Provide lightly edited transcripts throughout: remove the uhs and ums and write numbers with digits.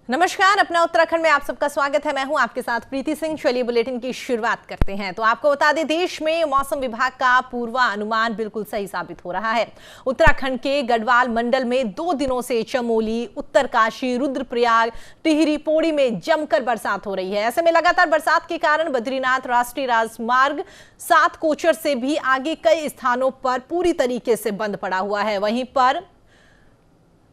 नमस्कार, अपना उत्तराखंड में आप सबका स्वागत है। मैं हूं आपके साथ प्रीति सिंह। चलिए बुलेटिन की शुरुआत करते हैं। तो आपको बता दें, देश में मौसम विभाग का पूर्वानुमान बिल्कुल सही साबित हो रहा है। उत्तराखंड के गढ़वाल मंडल में 2 दिनों से चमोली, उत्तरकाशी, रुद्रप्रयाग, टिहरी, पौड़ी में जमकर बरसात हो रही है। ऐसे में लगातार बरसात के कारण बद्रीनाथ राष्ट्रीय राजमार्ग 7 कोचर से भी आगे कई स्थानों पर पूरी तरीके से बंद पड़ा हुआ है। वहीं पर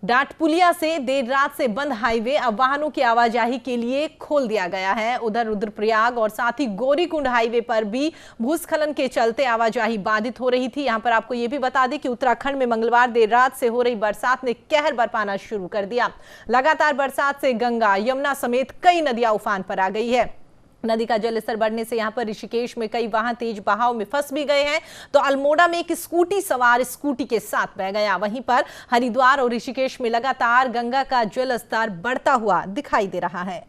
डाटपुलिया से देर रात से बंद हाईवे अब वाहनों की आवाजाही के लिए खोल दिया गया है। उधर रुद्रप्रयाग और साथ ही गौरीकुंड हाईवे पर भी भूस्खलन के चलते आवाजाही बाधित हो रही थी। यहां पर आपको यह भी बता दें कि उत्तराखंड में मंगलवार देर रात से हो रही बरसात ने कहर बरपाना शुरू कर दिया। लगातार बरसात से गंगा, यमुना समेत कई नदियां उफान पर आ गई है। नदी का जलस्तर बढ़ने से यहां पर ऋषिकेश में कई वाहन तेज बहाव में फंस भी गए हैं। तो अल्मोड़ा में एक स्कूटी सवार स्कूटी के साथ बह गया। वहीं पर हरिद्वार और ऋषिकेश में लगातार गंगा का जलस्तर बढ़ता हुआ दिखाई दे रहा है।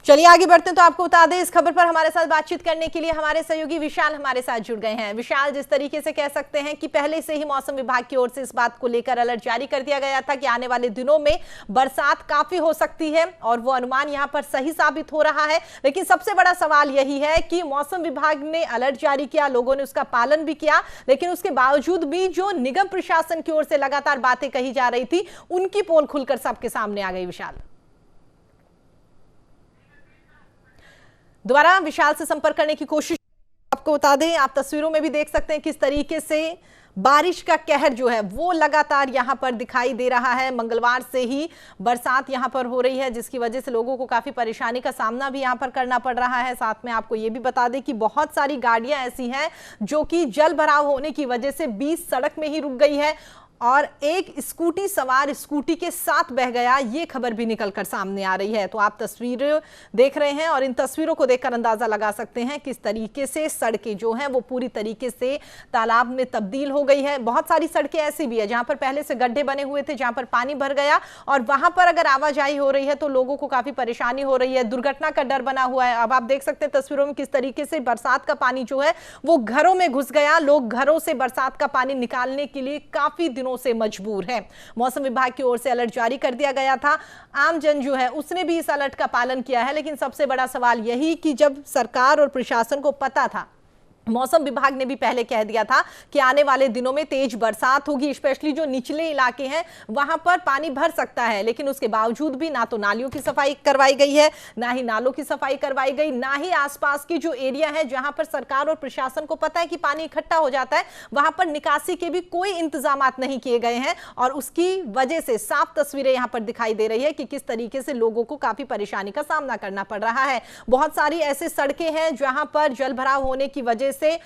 चलिए आगे बढ़ते हैं। तो आपको बता दें, इस खबर पर हमारे साथ बातचीत करने के लिए हमारे सहयोगी विशाल हमारे साथ जुड़ गए हैं। विशाल, जिस तरीके से कह सकते हैं कि पहले से ही मौसम विभाग की ओर से इस बात को लेकर अलर्ट जारी कर दिया गया था कि आने वाले दिनों में बरसात काफी हो सकती है और वो अनुमान यहां पर सही साबित हो रहा है। लेकिन सबसे बड़ा सवाल यही है कि मौसम विभाग ने अलर्ट जारी किया, लोगों ने उसका पालन भी किया, लेकिन उसके बावजूद भी जो निगम प्रशासन की ओर से लगातार बातें कही जा रही थी, उनकी पोल खुलकर सबके सामने आ गई। विशाल, दोबारा विशाल से संपर्क करने की कोशिश। आपको बता दें, आप तस्वीरों में भी देख सकते हैं किस तरीके से बारिश का कहर जो है वो लगातार यहां पर दिखाई दे रहा है। मंगलवार से ही बरसात यहां पर हो रही है, जिसकी वजह से लोगों को काफी परेशानी का सामना भी यहां पर करना पड़ रहा है। साथ में आपको ये भी बता दें कि बहुत सारी गाड़ियां ऐसी हैं जो कि जल भराव होने की वजह से बीच सड़क में ही रुक गई है और एक स्कूटी सवार स्कूटी के साथ बह गया, ये खबर भी निकलकर सामने आ रही है। तो आप तस्वीर देख रहे हैं और इन तस्वीरों को देखकर अंदाजा लगा सकते हैं किस तरीके से सड़कें जो हैं वो पूरी तरीके से तालाब में तब्दील हो गई है। बहुत सारी सड़कें ऐसी भी है जहां पर पहले से गड्ढे बने हुए थे, जहां पर पानी भर गया और वहां पर अगर आवाजाही हो रही है तो लोगों को काफी परेशानी हो रही है। दुर्घटना का डर बना हुआ है। अब आप देख सकते हैं तस्वीरों में किस तरीके से बरसात का पानी जो है वो घरों में घुस गया। लोग घरों से बरसात का पानी निकालने के लिए काफी दिनों से मजबूर है। मौसम विभाग की ओर से अलर्ट जारी कर दिया गया था। आम जन जो है उसने भी इस अलर्ट का पालन किया है। लेकिन सबसे बड़ा सवाल यही कि जब सरकार और प्रशासन को पता था, मौसम विभाग ने भी पहले कह दिया था कि आने वाले दिनों में तेज बरसात होगी, स्पेशली जो निचले इलाके हैं वहां पर पानी भर सकता है, लेकिन उसके बावजूद भी ना तो नालियों की सफाई करवाई गई है, ना ही नालों की सफाई करवाई गई, ना ही आसपास की जो एरिया है जहां पर सरकार और प्रशासन को पता है कि पानी इकट्ठा हो जाता है, वहां पर निकासी के भी कोई इंतजाम नहीं किए गए हैं। और उसकी वजह से साफ तस्वीरें यहां पर दिखाई दे रही है कि किस तरीके से लोगों को काफी परेशानी का सामना करना पड़ रहा है। बहुत सारी ऐसे सड़कें हैं जहां पर जल भराव होने की वजह से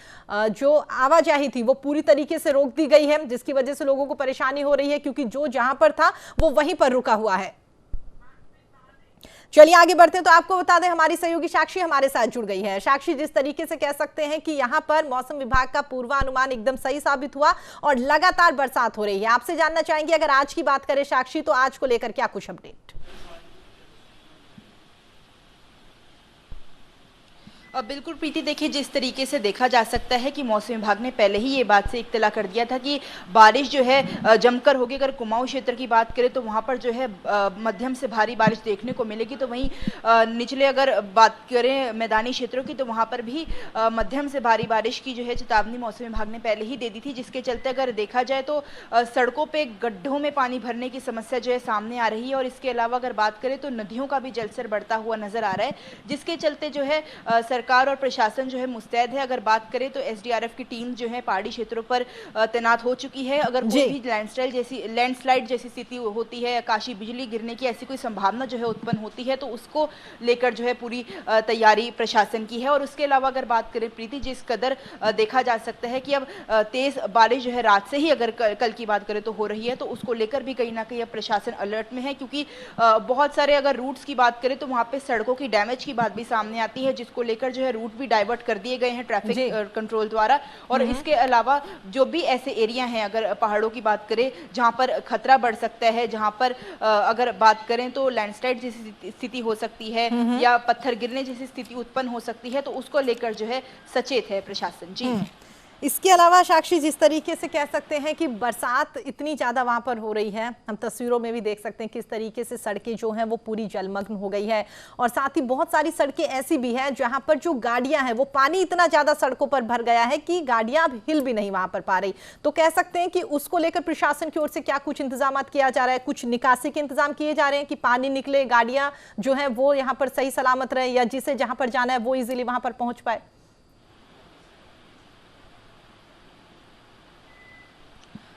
जो आवाजाही थी वो पूरी तरीके से रोक दी गई है, जिसकी वजह से लोगों को परेशानी हो रही है क्योंकि जो जहां पर था वो वहीं पर रुका हुआ है। चलिए आगे बढ़ते हैं। तो आपको बता दें, हमारी सहयोगी साक्षी हमारे साथ जुड़ गई है। साक्षी, जिस तरीके से कह सकते हैं कि यहां पर मौसम विभाग का पूर्वानुमान एकदम सही साबित हुआ और लगातार बरसात हो रही है, आपसे जानना चाहेंगे अगर आज की बात करें साक्षी, तो आज को लेकर क्या कुछ अपडेट? बिल्कुल प्रीति, देखिए जिस तरीके से देखा जा सकता है कि मौसम विभाग ने पहले ही ये बात से इत्तला कर दिया था कि बारिश जो है जमकर होगी। अगर कुमाऊं क्षेत्र की बात करें तो वहाँ पर जो है मध्यम से भारी बारिश देखने को मिलेगी, तो वहीं निचले अगर बात करें मैदानी क्षेत्रों की तो वहाँ पर भी मध्यम से भारी बारिश की जो है चेतावनी मौसम विभाग ने पहले ही दे दी थी, जिसके चलते अगर देखा जाए तो सड़कों पर गड्ढों में पानी भरने की समस्या जो है सामने आ रही है। और इसके अलावा अगर बात करें तो नदियों का भी जलस्तर बढ़ता हुआ नजर आ रहा है, जिसके चलते जो है सरकार और प्रशासन जो है मुस्तैद है। अगर बात करें तो एसडीआरएफ की टीम जो है पहाड़ी क्षेत्रों पर तैनात हो चुकी है। अगर कोई भी लैंडस्लाइड जैसी स्थिति होती है, आकाशीय बिजली गिरने की ऐसी कोई संभावना जो है उत्पन्न होती है, तो उसको लेकर जो है पूरी तैयारी प्रशासन की है। और उसके अलावा अगर बात करें प्रीति, जिस कदर देखा जा सकता है कि अब तेज बारिश जो है रात से ही अगर कल की बात करें तो हो रही है, तो उसको लेकर भी कहीं ना कहीं अब प्रशासन अलर्ट में है, क्योंकि बहुत सारे अगर रूट्स की बात करें तो वहाँ पे सड़कों की डैमेज की बात भी सामने आती है, जिसको लेकर जो है रूट भी डाइवर्ट कर दिए गए हैं ट्रैफिक कंट्रोल द्वारा। और इसके अलावा जो भी ऐसे एरिया हैं, अगर पहाड़ों की बात करें जहां पर खतरा बढ़ सकता है, जहां पर अगर बात करें तो लैंडस्लाइड जैसी स्थिति हो सकती है या पत्थर गिरने जैसी स्थिति उत्पन्न हो सकती है, तो उसको लेकर जो है सचेत है प्रशासन। जी, इसके अलावा साक्षी, जिस तरीके से कह सकते हैं कि बरसात इतनी ज्यादा वहां पर हो रही है, हम तस्वीरों में भी देख सकते हैं किस तरीके से सड़कें जो हैं वो पूरी जलमग्न हो गई है, और साथ ही बहुत सारी सड़कें ऐसी भी हैं जहां पर जो गाड़ियां हैं वो पानी इतना ज्यादा सड़कों पर भर गया है कि गाड़ियां अब हिल भी नहीं वहां पर पा रही। तो कह सकते हैं कि उसको लेकर प्रशासन की ओर से क्या कुछ इंतजाम किया जा रहा है? कुछ निकासी के इंतजाम किए जा रहे हैं कि पानी निकले, गाड़ियां जो है वो यहाँ पर सही सलामत रहे, या जिसे जहां पर जाना है वो इजिली वहां पर पहुंच पाए?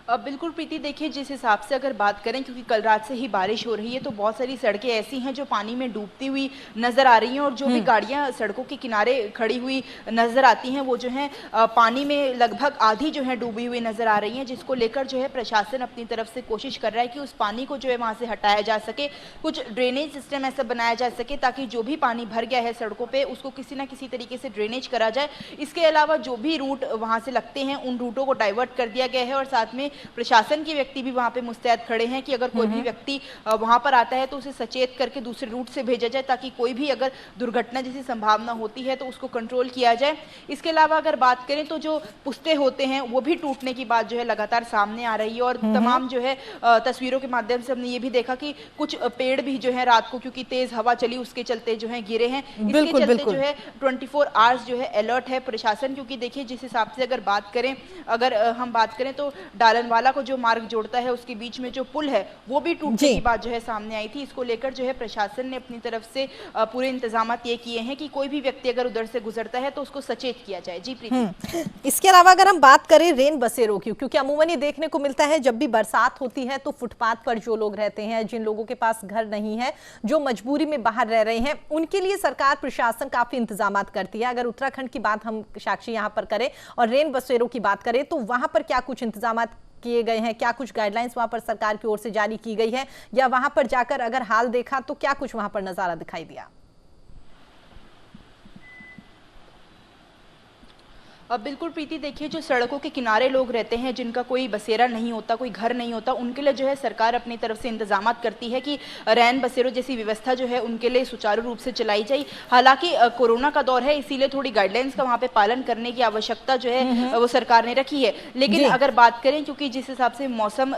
अब बिल्कुल प्रीति, देखिए जिस हिसाब से अगर बात करें, क्योंकि कल रात से ही बारिश हो रही है, तो बहुत सारी सड़कें ऐसी हैं जो पानी में डूबती हुई नजर आ रही हैं, और जो भी गाड़ियां सड़कों के किनारे खड़ी हुई नजर आती हैं वो जो है पानी में लगभग आधी जो है डूबी हुई नजर आ रही हैं, जिसको लेकर जो है प्रशासन अपनी तरफ से कोशिश कर रहा है कि उस पानी को जो है वहां से हटाया जा सके, कुछ ड्रेनेज सिस्टम ऐसा बनाया जा सके ताकि जो भी पानी भर गया है सड़कों पर उसको किसी ना किसी तरीके से ड्रेनेज करा जाए। इसके अलावा जो भी रूट वहां से लगते हैं उन रूटों को डाइवर्ट कर दिया गया है, और साथ में प्रशासन के व्यक्ति भी वहां पे मुस्तैद खड़े हैं कि अगर कोई भी व्यक्ति वहां पर आता है तो उसे सचेत करके दूसरे रूट से भेजा जाए, ताकि कोई भी अगर दुर्घटना जैसी संभावना होती है तो उसको कंट्रोल किया जाए। इसके अलावा अगर बात करें तो जो पुस्ते होते हैं वो भी टूटने की बात जो है लगातार सामने आ रही है, और तमाम जो है तस्वीरों के माध्यम से हमने ये भी देखा कि कुछ पेड़ भी जो है रात को, क्योंकि तेज हवा चली, उसके चलते जो है गिरे हैं। इसके चलते जो है 24 आवर्स जो है अलर्ट है प्रशासन, क्योंकि देखिए जिस हिसाब से अगर बात करें, अगर हम बात करें तो डालनवाला को जो मार्ग जोड़ता है उसके बीच में जो पुल है वो भी टूटने की बात जो है सामने आई थी। इसको लेकर जो है प्रशासन ने अपनी तरफ से पूरे इंतजाम ये किए हैं कि कोई भी व्यक्ति अगर उधर से गुजरता है तो उसको सचेत किया जाए। जी प्रीति, इसके अलावा अगर हम बात करें रेन बसेरों की, क्योंकि अमूमन ये देखने को मिलता है जब भी बरसात होती है तो फुटपाथ पर जो लोग रहते हैं, जिन लोगों के पास घर नहीं है, जो मजबूरी में बाहर रह रहे हैं, उनके लिए सरकार प्रशासन काफी इंतजाम करती है। अगर उत्तराखंड की बात हम साक्षी यहाँ पर करें और रेन बसेरों की बात करें तो वहां पर क्या कुछ इंतजाम किए गए हैं? क्या कुछ गाइडलाइंस वहां पर सरकार की ओर से जारी की गई है, या वहां पर जाकर अगर हाल देखा तो क्या कुछ वहां पर नजारा दिखाई दिया? अब बिल्कुल प्रीति, देखिए जो सड़कों के किनारे लोग रहते हैं, जिनका कोई बसेरा नहीं होता, कोई घर नहीं होता, उनके लिए जो है सरकार अपनी तरफ से इंतजाम करती है कि रैन बसेरों जैसी व्यवस्था जो है उनके लिए सुचारू रूप से चलाई जाए। हालांकि कोरोना का दौर है, इसीलिए थोड़ी गाइडलाइंस का वहाँ पे पालन करने की आवश्यकता जो है वो सरकार ने रखी है। लेकिन अगर बात करें, क्योंकि जिस हिसाब से मौसम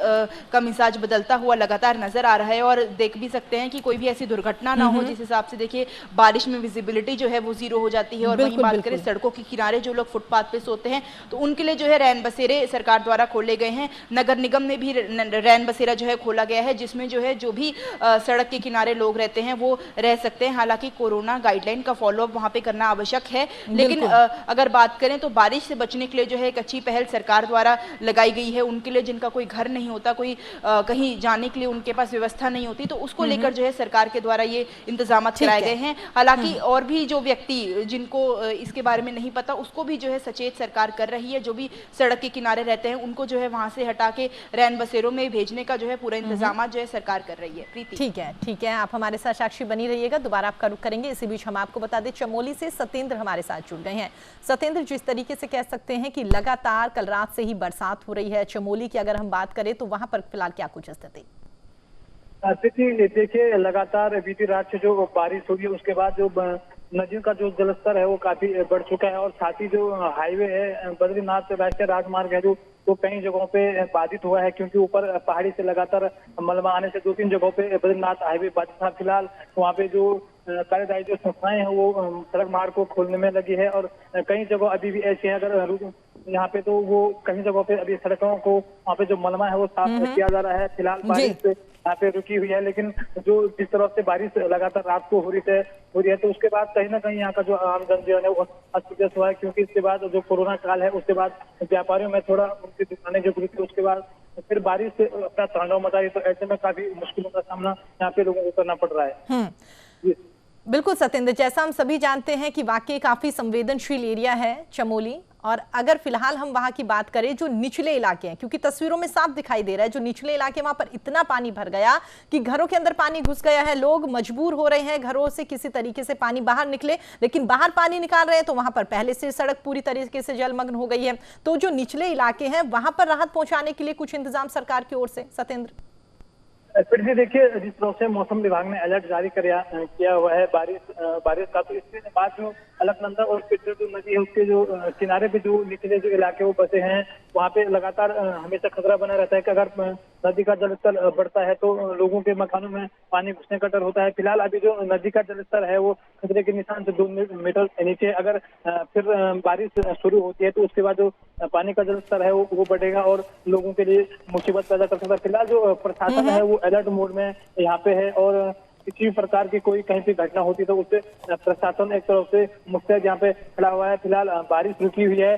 का मिजाज बदलता हुआ लगातार नजर आ रहा है, और देख भी सकते हैं कि कोई भी ऐसी दुर्घटना ना हो, जिस हिसाब से देखिए बारिश में विजिबिलिटी जो है वो 0 हो जाती है। और वहीं बात करें सड़कों के किनारे जो लोग फुटपाथ पे सोते हैं तो उनके लिए जो है रैन बसेरे सरकार द्वारा खोले गए हैं। नगर निगम में भी रैन बसेरा जो है खोला गया है, जिसमें जो है जो भी सड़क के किनारे लोग रहते हैं वो रह सकते हैं। हालांकि कोरोना गाइडलाइन का फॉलोअप वहां पे करना आवश्यक है, लेकिन अगर बात करें तो बारिश से बचने के लिए जो है एक अच्छी पहल सरकार द्वारा लगाई गई है। उनके लिए जिनका कोई घर नहीं होता, कोई कहीं जाने के लिए उनके पास व्यवस्था नहीं होती, तो उसको लेकर जो है सरकार के द्वारा ये इंतजाम कराए गए हैं। हालांकि और भी जो व्यक्ति जिनको इसके बारे में नहीं पता, उसको भी जो है सचेत सरकार कर रही है। जो भी सड़क के किनारे रहते हैं उनको जो है वहां से हटा के रैन बसेरों में भेजने का जो है पूरा इंतजाम जो है सरकार कर रही है। प्रीति, ठीक है, आप हमारे साथ साक्षी बनी रहिएगा, दोबारा आपका रुख करेंगे। इसी बीच हम आपको बता दें चमोली से सत्येंद्र हमारे साथ जुड़ गए हैं। सत्येंद्र, जिस तरीके से कह सकते हैं कि लगातार कल रात से ही बरसात हो रही है, चमोली की अगर हम बात करें तो वहां पर फिलहाल क्या कुछ स्थिति? देखिए लगातार बीती रात से जो बारिश हुई है उसके बाद जो नदियों का जो जलस्तर है वो काफी बढ़ चुका है, और साथ ही जो हाईवे है बद्रीनाथ राष्ट्रीय राजमार्ग है जो तो कई जगहों पे बाधित हुआ है, क्योंकि ऊपर पहाड़ी से लगातार मलबा आने से 2-3 जगहों पे बद्रीनाथ हाईवे बाधित था। फिलहाल वहाँ पे जो कार्यदायी जो संस्थाएं हैं वो सड़क मार्ग को खोलने में लगी है, और कई जगह अभी भी ऐसी है अगर यहाँ पे तो वो कई जगहों पे अभी सड़कों को वहाँ पे जो मलबा है वो साफ किया जा रहा है। फिलहाल बारिश यहाँ पे रुकी हुई है, लेकिन जो जिस तरह से बारिश लगातार रात को हो रही है तो उसके बाद कहीं ना कहीं यहाँ का जो आम जनजीवन है वो अस्त व्यस्त हुआ है, क्योंकि इसके बाद जो कोरोना काल है उसके बाद व्यापारियों में थोड़ा उनकी दुकानें जो खुली थी, उसके बाद फिर बारिश से अपना तांडव मचा रही, तो ऐसे में काफी मुश्किलों का सामना यहाँ पे लोगों को करना पड़ रहा है। बिल्कुल सत्येंद्र, जैसा हम सभी जानते हैं कि वाकई काफी संवेदनशील एरिया है चमोली, और अगर फिलहाल हम वहां की बात करें जो निचले इलाके हैं, क्योंकि तस्वीरों में साफ दिखाई दे रहा है जो निचले इलाके वहां पर इतना पानी भर गया कि घरों के अंदर पानी घुस गया है। लोग मजबूर हो रहे हैं घरों से किसी तरीके से पानी बाहर निकले, लेकिन बाहर पानी निकाल रहे हैं तो वहां पर पहले से सड़क पूरी तरीके से जलमग्न हो गई है। तो जो निचले इलाके हैं वहां पर राहत पहुंचाने के लिए कुछ इंतजाम सरकार की ओर से, सत्येंद्र? फिर देखिए, जिस तरह से मौसम विभाग ने अलर्ट जारी किया हुआ है बारिश का, तो इसके बाद जो अलकनंदा और पिटरू जो नदी है उसके जो किनारे पे जो निचले जो इलाके वो बसे हैं, वहाँ पे लगातार हमेशा खतरा बना रहता है कि अगर नदी का जलस्तर बढ़ता है तो लोगों के मकानों में पानी घुसने का डर होता है। फिलहाल अभी जो नदी का जलस्तर है वो खतरे के निशान से 2 मीटर नीचे, अगर फिर बारिश शुरू होती है तो उसके बाद जो पानी का जलस्तर है वो बढ़ेगा और लोगों के लिए मुसीबत पैदा कर सकता है। फिलहाल जो प्रशासन है वो अलर्ट मोड में यहाँ पे है और किसी भी प्रकार की कोई कहीं पे घटना होती तो उससे प्रशासन एक तरफ से मुस्तैद यहाँ पे खड़ा हुआ है। फिलहाल बारिश रुकी हुई है,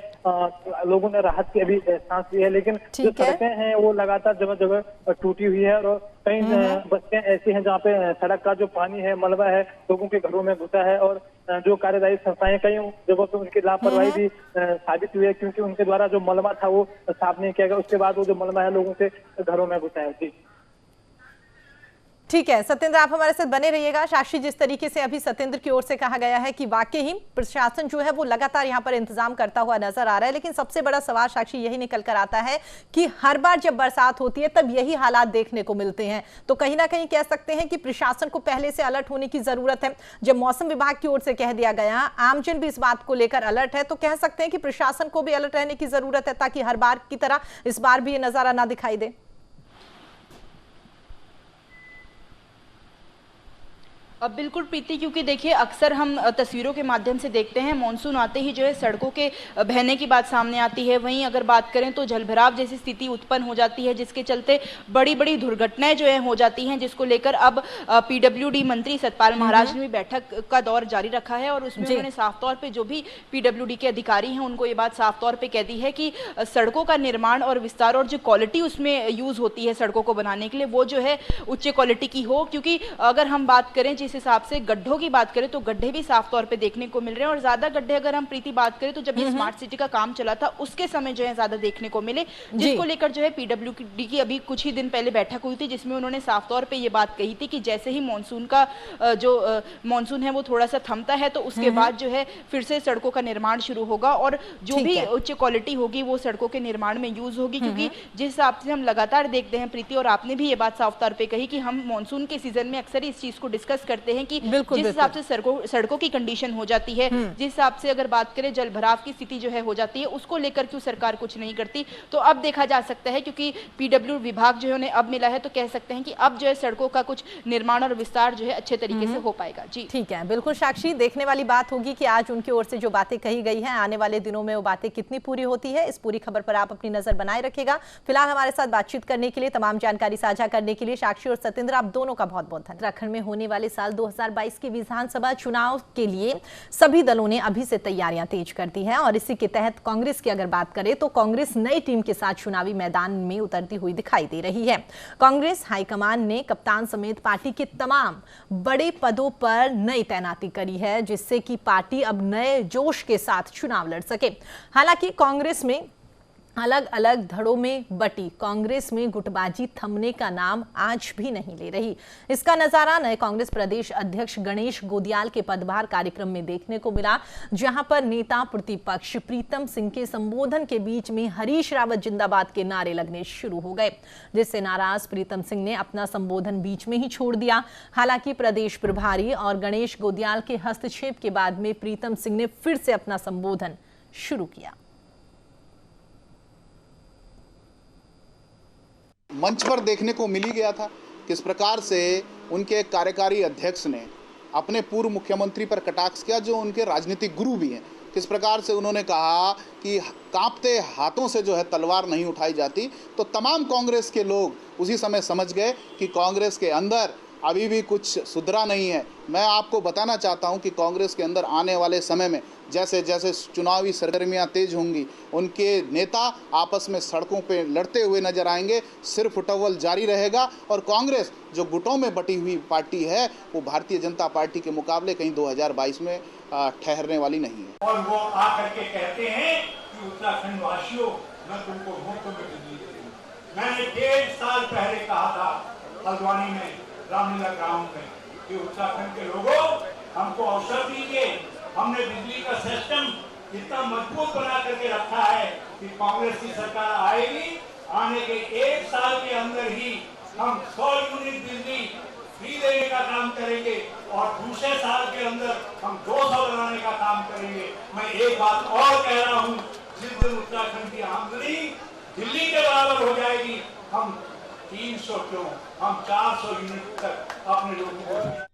लोगों ने राहत की अभी सांस ली है, लेकिन जो सड़कें हैं वो लगातार जगह जगह टूटी हुई है और कई बस्तियां ऐसी हैं जहाँ पे सड़क का जो पानी है, मलबा है, लोगों के घरों में घुसा है और जो कार्यदायी संस्थाएं कई जगहों पे उनकी लापरवाही भी साबित हुई है, क्योंकि उनके द्वारा जो मलबा था वो साफ नहीं किया गया। उसके बाद वो जो मलबा है लोगों के घरों में घुसा है। जी ठीक है सत्येंद्र, आप हमारे साथ बने रहिएगा। साक्षी, जिस तरीके से अभी सत्येंद्र की ओर से कहा गया है कि वाकई ही प्रशासन जो है वो लगातार यहाँ पर इंतजाम करता हुआ नजर आ रहा है, लेकिन सबसे बड़ा सवाल साक्षी यही निकल कर आता है कि हर बार जब बरसात होती है तब यही हालात देखने को मिलते हैं। तो कहीं ना कहीं कह सकते हैं कि प्रशासन को पहले से अलर्ट होने की जरूरत है। जब मौसम विभाग की ओर से कह दिया गया, आमजन भी इस बात को लेकर अलर्ट है, तो कह सकते हैं कि प्रशासन को भी अलर्ट रहने की जरूरत है ताकि हर बार की तरह इस बार भी ये नजारा ना दिखाई दे। अब बिल्कुल प्रीति, क्योंकि देखिए अक्सर हम तस्वीरों के माध्यम से देखते हैं मॉनसून आते ही जो है सड़कों के बहने की बात सामने आती है। वहीं अगर बात करें तो जलभराव जैसी स्थिति उत्पन्न हो जाती है, जिसके चलते बड़ी बड़ी दुर्घटनाएं जो है हो जाती हैं, जिसको लेकर अब पीडब्ल्यूडी मंत्री सतपाल महाराज ने भी बैठक का दौर जारी रखा है और उसमें उन्होंने साफ तौर पर जो भी पीडब्ल्यूडी के अधिकारी हैं उनको ये बात साफ तौर पर कह दी है कि सड़कों का निर्माण और विस्तार और जो क्वालिटी उसमें यूज होती है सड़कों को बनाने के लिए वो जो है उच्च क्वालिटी की हो। क्योंकि अगर हम बात करें जिस हिसाब से गड्ढों की बात करें तो गड्ढे भी साफ तौर पे देखने को मिल रहे हैं और ज्यादा गड्ढे अगर हम प्रीति बात करें तो जब ये स्मार्ट सिटी का काम चला था उसके समय जो है ज्यादा देखने को मिले, जिसको लेकर जो है पीडब्ल्यूडी की अभी कुछ ही दिन पहले बैठक हुई थी जिसमें उन्होंने साफ तौर पे ये बात कही थी कि जैसे ही मॉनसून का जो मॉनसून है वो थोड़ा सा थमता है तो उसके बाद जो है फिर से सड़कों का निर्माण शुरू होगा और जो भी उच्च क्वालिटी होगी वो सड़कों के निर्माण में यूज होगी। क्योंकि जिस हिसाब से हम लगातार देखते हैं प्रीति, और आपने भी ये बात साफ तौर पे कही कि हम मॉनसून के सीजन में अक्सर इस चीज को डिस्कस करते हैं कि जिस हिसाब से सड़कों की कंडीशन हो जाती है, जिस हिसाब से अगर बात करें जलभराव की स्थिति जो है हो जाती है, उसको लेकर क्यों सरकार कुछ नहीं करती। तो अब देखा जा सकता है क्योंकि पीडब्ल्यू विभाग जो है उन्हें अब मिला है तो कह सकते हैं कि अब जो है सड़कों का कुछ निर्माण और विस्तार जो है अच्छे तरीके से हो पाएगा। जी ठीक है, बिल्कुल साक्षी, देखने वाली बात होगी कि आज उनकी ओर से जो बातें कही गई हैं आने वाले दिनों में वो बातें कितनी पूरी होती है। इस पूरी खबर पर आप अपनी नजर बनाए रखेगा। फिलहाल हमारे साथ बातचीत करने के लिए, तमाम जानकारी साझा करने के लिए साक्षी और सत्येंद्र आप दोनों का बहुत बहुत धन्यवाद। उत्तराखंड में होने वाले साल 2022 के विधानसभा चुनाव के लिए सभी दलों ने अभी से तैयारियां तेज कर दी हैं और इसी के तहत कांग्रेस की अगर बात करें तो कांग्रेस नई टीम के साथ चुनावी मैदान में उतरती हुई दिखाई दे रही है। कांग्रेस हाईकमान ने कप्तान समेत पार्टी के तमाम बड़े पदों पर नई तैनाती करी है, जिससे कि पार्टी अब नए जोश के साथ चुनाव लड़ सके। हालांकि कांग्रेस में अलग अलग धड़ों में बटी कांग्रेस में गुटबाजी थमने का नाम आज भी नहीं ले रही। इसका नजारा नए कांग्रेस प्रदेश अध्यक्ष गणेश गोदियाल के पदभार कार्यक्रम में देखने को मिला, जहां पर नेता प्रतिपक्ष प्रीतम सिंह के संबोधन के बीच में हरीश रावत जिंदाबाद के नारे लगने शुरू हो गए, जिससे नाराज प्रीतम सिंह ने अपना संबोधन बीच में ही छोड़ दिया। हालांकि प्रदेश प्रभारी और गणेश गोदियाल के हस्तक्षेप के बाद में प्रीतम सिंह ने फिर से अपना संबोधन शुरू किया। मंच पर देखने को मिल ही गया था किस प्रकार से उनके कार्यकारी अध्यक्ष ने अपने पूर्व मुख्यमंत्री पर कटाक्ष किया, जो उनके राजनीतिक गुरु भी हैं। किस प्रकार से उन्होंने कहा कि कांपते हाथों से जो है तलवार नहीं उठाई जाती। तो तमाम कांग्रेस के लोग उसी समय समझ गए कि कांग्रेस के अंदर अभी भी कुछ सुधरा नहीं है। मैं आपको बताना चाहता हूं कि कांग्रेस के अंदर आने वाले समय में जैसे जैसे चुनावी सरगर्मियां तेज होंगी, उनके नेता आपस में सड़कों पे लड़ते हुए नजर आएंगे। सिर फुटवल जारी रहेगा और कांग्रेस जो गुटों में बटी हुई पार्टी है वो भारतीय जनता पार्टी के मुकाबले कहीं 2022 में ठहरने वाली नहीं है। और वो आकर के कहते हैं कि उत्तराखंड वासियों मैं तुमको मुफ्त में बिजली दे दूं। मैंने 1.5 साल पहले कहा था हल्द्वानी में रामलीला ग्राउंड में कि उत्तराखंड के लोगों हमको अवसर दीजिए। हमने बिजली का सिस्टम इतना मजबूत बना करके रखा है कि कांग्रेस की सरकार आएगी, आने के 1 साल के अंदर ही हम 100 यूनिट बिजली फ्री देने का काम करेंगे और दूसरे साल के अंदर हम 200 बनाने का काम करेंगे। मैं एक बात और कह रहा हूं, जिस दिन उत्तराखंड की आमदनी दिल्ली के बराबर हो जाएगी, हम 300 क्यों, हम 400 यूनिट तक अपने लोगों को।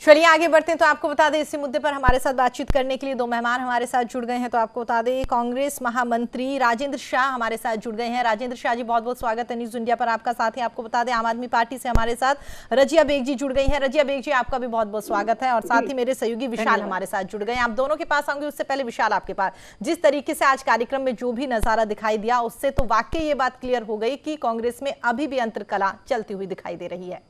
चलिए आगे बढ़ते हैं। तो आपको बता दें इसी मुद्दे पर हमारे साथ बातचीत करने के लिए 2 मेहमान हमारे साथ जुड़ गए हैं। तो आपको बता दें कांग्रेस महामंत्री राजेंद्र शाह हमारे साथ जुड़ गए हैं। राजेंद्र शाह जी बहुत बहुत स्वागत है न्यूज इंडिया पर आपका। साथ ही आपको बता दें आम आदमी पार्टी से हमारे साथ रजिया बेग जी जुड़ गई हैं। रजिया बेग जी आपका भी बहुत बहुत स्वागत है। और साथ ही मेरे सहयोगी विशाल हमारे साथ जुड़ गए हैं। आप दोनों के पास आऊंगे, उससे पहले विशाल आपके पास, जिस तरीके से आज कार्यक्रम में जो भी नजारा दिखाई दिया उससे तो वाकई ये बात क्लियर हो गई कि कांग्रेस में अभी भी अंतर्कलह चलती हुई दिखाई दे रही है।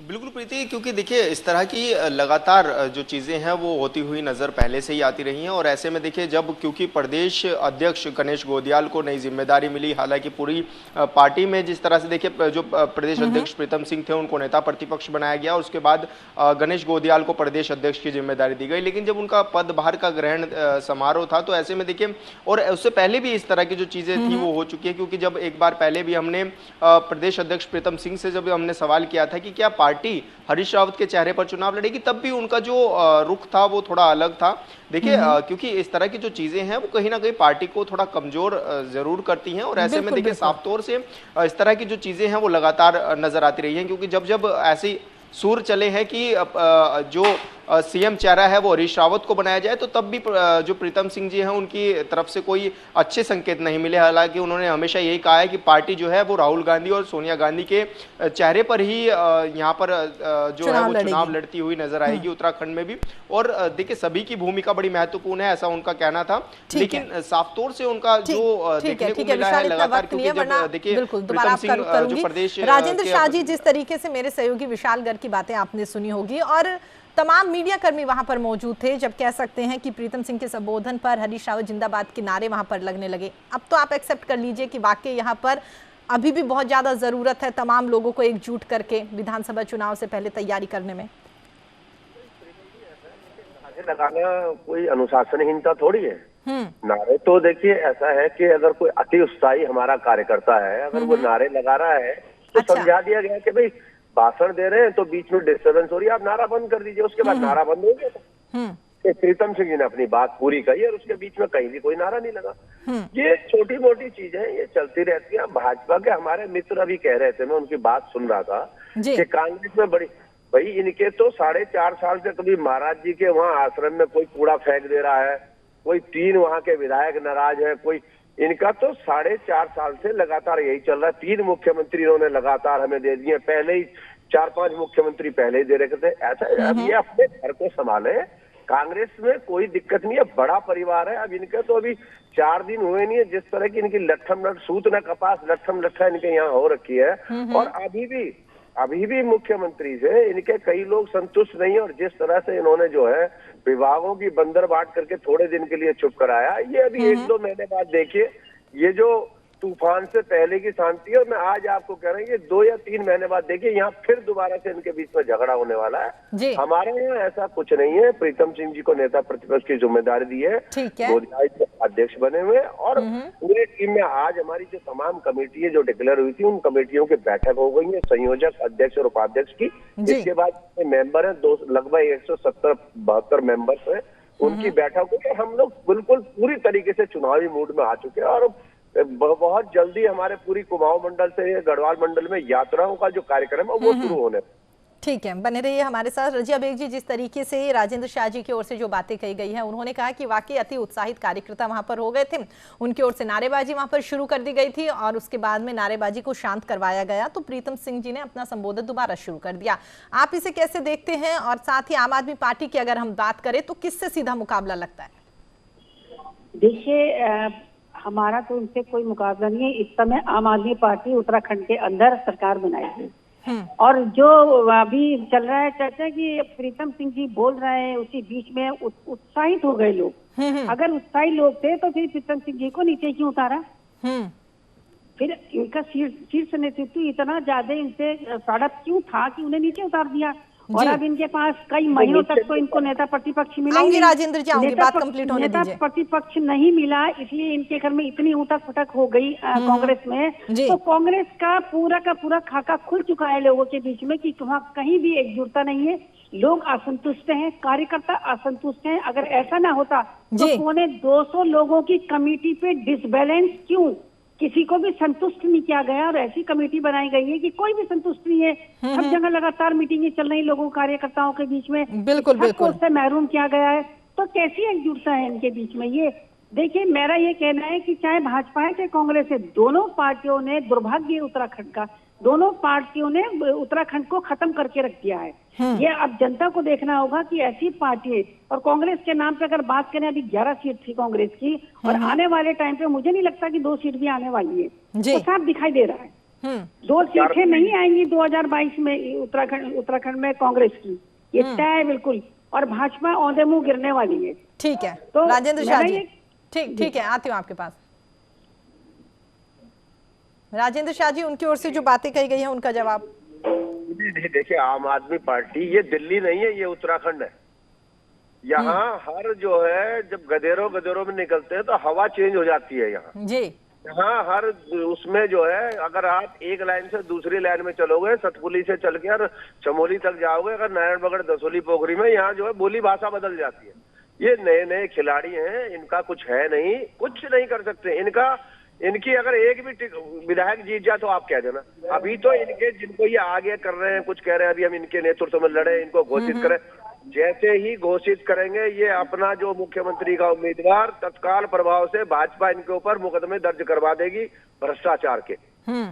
बिल्कुल प्रीति, क्योंकि देखिए इस तरह की लगातार जो चीज़ें हैं वो होती हुई नज़र पहले से ही आती रही हैं। और ऐसे में देखिए जब क्योंकि प्रदेश अध्यक्ष गणेश गोदियाल को नई जिम्मेदारी मिली, हालांकि पूरी पार्टी में जिस तरह से देखिए जो प्रदेश अध्यक्ष प्रीतम सिंह थे उनको नेता प्रतिपक्ष बनाया गया और उसके बाद गणेश गोदियाल को प्रदेश अध्यक्ष की जिम्मेदारी दी गई। लेकिन जब उनका पदभार का ग्रहण समारोह था तो ऐसे में देखिए, और उससे पहले भी इस तरह की जो चीज़ें थी वो हो चुकी है, क्योंकि जब एक बार पहले भी हमने प्रदेश अध्यक्ष प्रीतम सिंह से जब हमने सवाल किया था कि क्या पार्टी हरीश रावत के चेहरे पर चुनाव लड़ेगी, तब भी उनका जो रुख था वो थोड़ा अलग था। देखिए क्योंकि इस तरह की जो चीजें हैं वो कहीं ना कहीं पार्टी को थोड़ा कमजोर जरूर करती हैं। और ऐसे में देखिए साफ तौर से इस तरह की जो चीजें हैं वो लगातार नजर आती रही हैं, क्योंकि जब जब ऐसी सूर चले हैं कि जो सीएम चेहरा है वो हरीश रावत को बनाया जाए, तो तब भी जो प्रीतम सिंह जी हैं उनकी तरफ से कोई अच्छे संकेत नहीं मिले। हालांकि उन्होंने हमेशा यही कहा है कि पार्टी जो है वो राहुल गांधी और सोनिया गांधी के चेहरे पर ही यहाँ पर जो है वो चुनाव लड़ती हुई नजर आएगी उत्तराखंड में भी। और देखिए सभी की भूमिका बड़ी महत्वपूर्ण है, ऐसा उनका कहना था। लेकिन साफ तौर से उनका जो देखने को मिला है लगातार, क्योंकि जब देखिए प्रीतम सिंह जो प्रदेश राजेंद्र शाह जी, जिस तरीके से मेरे सहयोगी विशाल गर्ग की बातें आपने सुनी होगी और तमाम मीडिया कर्मी वहां पर मौजूद थे, जब कह सकते हैं कि प्रीतम सिंह के संबोधन पर हरीश रावत जिंदाबाद के नारे वहां पर लगने लगे। अब तो आप एक्सेप्ट कर लीजिए कि वाकई यहां पर अभी भी बहुत ज्यादा जरूरत है तमाम लोगों को एकजुट करके विधानसभा चुनाव से पहले तैयारी करने में। लगाना कोई अनुशासनहीनता थोड़ी है। नारे तो देखिए ऐसा है कि अगर कोई अति उत्साही हमारा कार्यकर्ता है, अगर वो नारे लगा रहा है तो समझा दिया गया कि भाई भाषण दे रहे हैं तो बीच में डिस्टर्बेंस हो रही है, आप नारा बंद कर दीजिए। उसके बाद नारा बंद हो गया। प्रीतम सिंह जी ने अपनी बात पूरी कही और उसके बीच में कहीं भी कोई नारा नहीं लगा। ये छोटी मोटी चीजें ये चलती रहती है। भाजपा के हमारे मित्र अभी कह रहे थे, मैं उनकी बात सुन रहा था कि कांग्रेस में बड़ी भाई इनके तो 4.5 साल से कभी महाराज जी के वहाँ आश्रम में कोई कूड़ा फेंक दे रहा है, कोई 3 वहाँ के विधायक नाराज है, कोई इनका तो 4.5 साल से लगातार यही चल रहा है। 3 मुख्यमंत्री इन्होंने लगातार हमें दे दिए, पहले ही 4-5 मुख्यमंत्री पहले ही दे रखे थे। ऐसा अब ये अपने घर को संभाले, कांग्रेस में कोई दिक्कत नहीं है, बड़ा परिवार है। अब इनके तो अभी 4 दिन हुए नहीं है जिस तरह की इनकी लट्ठम लट सूत न कपास लट्ठम लट्ठा इनके यहाँ हो रखी है। और अभी भी मुख्यमंत्री से इनके कई लोग संतुष्ट नहीं है। और जिस तरह से इन्होंने जो है विभागों की बंदर बाट करके थोड़े दिन के लिए चुप कराया, ये अभी 1-2 महीने बाद देखिए ये जो तूफान से पहले की शांति है। और मैं आज आपको कह रहा हूँ ये 2 या 3 महीने बाद देखिए यहाँ फिर दोबारा से इनके बीच में झगड़ा होने वाला है। हमारे यहाँ ऐसा कुछ नहीं है। प्रीतम सिंह जी को नेता प्रतिपक्ष की जिम्मेदारी दी है, गोदियाल अध्यक्ष बने हुए और पूरी टीम में आज हमारी जो तमाम कमेटी जो डिक्लेयर हुई थी उन कमेटियों की बैठक हो गई है, संयोजक अध्यक्ष और उपाध्यक्ष की। इसके बाद मेंबर है लगभग 170-72 मेंबर्स है, उनकी बैठक हुई। हम लोग बिल्कुल पूरी तरीके से चुनावी मूड में आ चुके हैं और बहुत जल्दी हमारे पूरी कुमाऊं मंडल से गढ़वाल मंडल में यात्राओं का जो कार्यक्रम है वो शुरू होने। ठीक है, बने रहिए हमारे साथ। रजिया बेग जी, जिस तरीके से राजेंद्र शाह जी की ओर से जो बातें कही गई हैं, उन्होंने कहा कि वाकई अति उत्साहित कार्यकर्ता वहां पर हो गए थे, उनकी ओर से नारेबाजी वहां पर शुरू कर दी गई थी और उसके बाद में नारेबाजी को शांत करवाया गया तो प्रीतम सिंह जी ने अपना संबोधन दोबारा शुरू कर दिया। आप इसे कैसे देखते हैं? और साथ ही आम आदमी पार्टी की अगर हम बात करें तो किससे सीधा मुकाबला लगता है? देखिए हमारा तो उनसे कोई मुकाबला नहीं है। इस समय आम आदमी पार्टी उत्तराखंड के अंदर सरकार बनाएगी और जो अभी चल रहा है चर्चा कि प्रीतम सिंह जी बोल रहे हैं, उसी बीच में उत्साहित हो गए लोग। अगर उत्साही लोग थे तो फिर प्रीतम सिंह जी को नीचे क्यों उतारा? फिर इनका शीर्ष नेतृत्व इतना ज्यादा इनसे सड़प क्यों था कि उन्हें नीचे उतार दिया? और अब इनके पास कई महीनों तक तो इनको नेता प्रतिपक्ष मिला नहीं। राजेंद्र जी आऊंगी, बात कंप्लीट होने दीजिए। नेता प्रतिपक्ष नहीं मिला, इसलिए इनके घर में इतनी उठक फटक हो गई कांग्रेस में। तो कांग्रेस का पूरा खाका खुल चुका है लोगों के बीच में कि वहाँ कहीं भी एकजुटता नहीं है, लोग असंतुष्ट हैं, कार्यकर्ता असंतुष्ट हैं। अगर ऐसा ना होता तो 200 लोगों की कमेटी पे डिसबैलेंस क्यों? किसी को भी संतुष्ट नहीं किया गया और ऐसी कमेटी बनाई गई है कि कोई भी संतुष्ट नहीं है। सब जगह लगातार मीटिंगें चल रही लोगों कार्यकर्ताओं के बीच में, बिल्कुल उससे महरूम किया गया है। तो कैसी एकजुटता है इनके बीच में? ये देखिए, मेरा ये कहना है कि चाहे भाजपा है चाहे कांग्रेस है, दोनों पार्टियों ने दुर्भाग्य उत्तराखंड का, दोनों पार्टियों ने उत्तराखंड को खत्म करके रख दिया है। ये अब जनता को देखना होगा कि ऐसी पार्टी, और कांग्रेस के नाम पे अगर बात करें, अभी 11 सीट थी कांग्रेस की, और आने वाले टाइम पे मुझे नहीं लगता कि 2 सीट भी आने वाली है। तो साफ दिखाई दे रहा है 2 सीटें नहीं आएंगी 2022 में उत्तराखंड में कांग्रेस की, ये तय है बिल्कुल। और भाजपा औंधे मुंह गिरने वाली है। ठीक है तो राजेंद्र शाह जी, ठीक है, आती हूँ आपके पास। राजेंद्र शाह जी, उनकी ओर से जो बातें कही गई हैं उनका जवाब। देखिए, आम आदमी पार्टी ये दिल्ली नहीं है, ये उत्तराखंड है। यहाँ हर जो है, जब गदेरों में निकलते हैं तो हवा चेंज हो जाती है यहाँ जी। यहाँ हर उसमें जो है, अगर आप एक लाइन से दूसरी लाइन में चलोगे, सतपुली से चल के और चमोली तक जाओगे, अगर नारायणबगड़ दसोली पोखरी में, यहाँ जो है बोली भाषा बदल जाती है। ये नए खिलाड़ी हैं, इनका कुछ है नहीं, कुछ नहीं कर सकते। इनकी अगर एक भी विधायक जीत जाए तो आप कह देना। अभी तो इनके जिनको ये आगे कर रहे हैं, कुछ कह रहे हैं, अभी हम इनके नेतृत्व में लड़े, इनको घोषित करें। जैसे ही घोषित करेंगे, ये अपना जो मुख्यमंत्री का उम्मीदवार, तत्काल प्रभाव से भाजपा इनके ऊपर मुकदमे दर्ज करवा देगी भ्रष्टाचार के।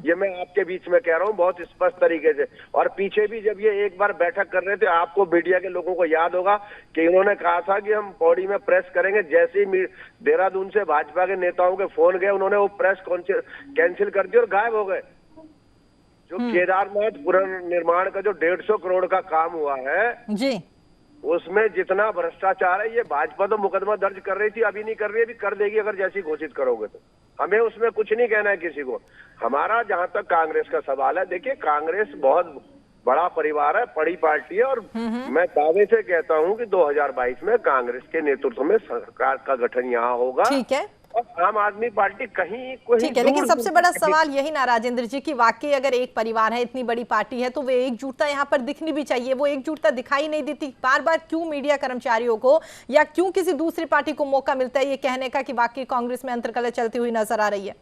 ये मैं आपके बीच में कह रहा हूँ बहुत स्पष्ट तरीके से। और पीछे भी जब ये एक बार बैठक कर रहे थे, आपको मीडिया के लोगों को याद होगा कि इन्होंने कहा था कि हम पौड़ी में प्रेस करेंगे। जैसे ही देहरादून से भाजपा के नेताओं के फोन गए, उन्होंने वो प्रेस कैंसिल कर दी और गायब हो गए। जो केदारनाथ पुनर्निर्माण का जो 150 करोड़ का काम हुआ है जी, उसमें जितना भ्रष्टाचार है, ये भाजपा तो मुकदमा दर्ज कर रही थी, अभी नहीं कर रही है, अभी कर देगी अगर जैसी घोषित करोगे तो। हमें उसमें कुछ नहीं कहना है किसी को। हमारा जहां तक कांग्रेस का सवाल है, देखिए कांग्रेस बहुत बड़ा परिवार है, बड़ी पार्टी है, और मैं दावे से कहता हूं कि 2022 में कांग्रेस के नेतृत्व में सरकार का गठन यहाँ होगा। ठीक है, और आम आदमी पार्टी कहीं कोई ठीक है, लेकिन सबसे बड़ा सवाल यही ना राजेंद्र जी कि वाकई अगर एक परिवार है, इतनी बड़ी पार्टी है, तो वो एकजुटता यहाँ पर दिखनी भी चाहिए। वो एकजुटता दिखाई नहीं देती। बार बार क्यों मीडिया कर्मचारियों को या क्यों किसी दूसरी पार्टी को मौका मिलता है ये कहने का कि वाकई कांग्रेस में अंतर्कलह चलती हुई नजर आ रही है?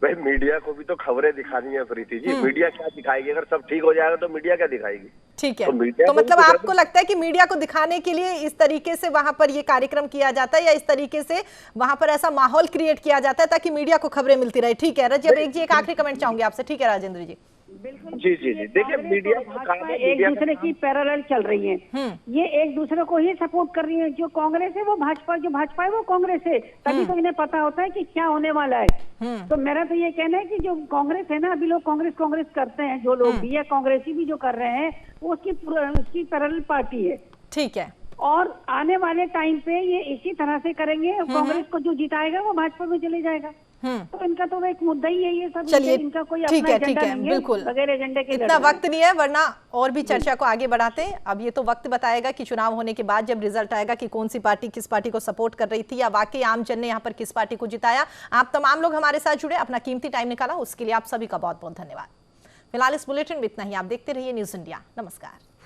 भाई, मीडिया को भी तो खबरें दिखानी है प्रीति जी। मीडिया क्या दिखाएगी? अगर सब ठीक हो जाएगा तो मीडिया क्या दिखाएगी? ठीक है, तो मतलब आपको लगता है कि मीडिया को दिखाने के लिए इस तरीके से वहां पर ये कार्यक्रम किया जाता है, या इस तरीके से वहां पर ऐसा माहौल क्रिएट किया जाता है ताकि मीडिया को खबरें मिलती रहे? ठीक है, रजब एक जी, एक आखिरी कमेंट चाहूंगी आपसे। ठीक है राजेंद्र जी। जी, देखिए, मीडिया एक दूसरे की पैरेलल चल रही है, ये एक दूसरे को ही सपोर्ट कर रही है। जो कांग्रेस है वो भाजपा, जो भाजपा है वो कांग्रेस है, तभी तो इन्हें पता होता है कि क्या होने वाला है। तो मेरा तो ये कहना है कि जो कांग्रेस है ना, अभी लोग कांग्रेस करते हैं, जो लोग भी है कांग्रेसी भी जो कर रहे हैं, वो उसकी पैरेलल पार्टी है। ठीक है, और आने वाले टाइम पे ये इसी तरह से करेंगे। कांग्रेस को जो जिताएगा वो भाजपा में चले जाएगा। तो इनका तो एक मुद्दा ही है ये सब। चलिए, इनका कोई ठीक है, बिल्कुल बगैर एजेंडे के इतना वक्त नहीं है, वरना और भी चर्चा को आगे बढ़ाते हैं। अब ये तो वक्त बताएगा कि चुनाव होने के बाद जब रिजल्ट आएगा कि कौन सी पार्टी किस पार्टी को सपोर्ट कर रही थी, या वाकई आम जन ने यहाँ पर किस पार्टी को जिताया। आप तमाम लोग हमारे साथ जुड़े, अपना कीमती टाइम निकाला, उसके लिए आप सभी का बहुत बहुत धन्यवाद। फिलहाल इस बुलेटिन में इतना ही। आप देखते रहिए न्यूज़ इंडिया। नमस्कार।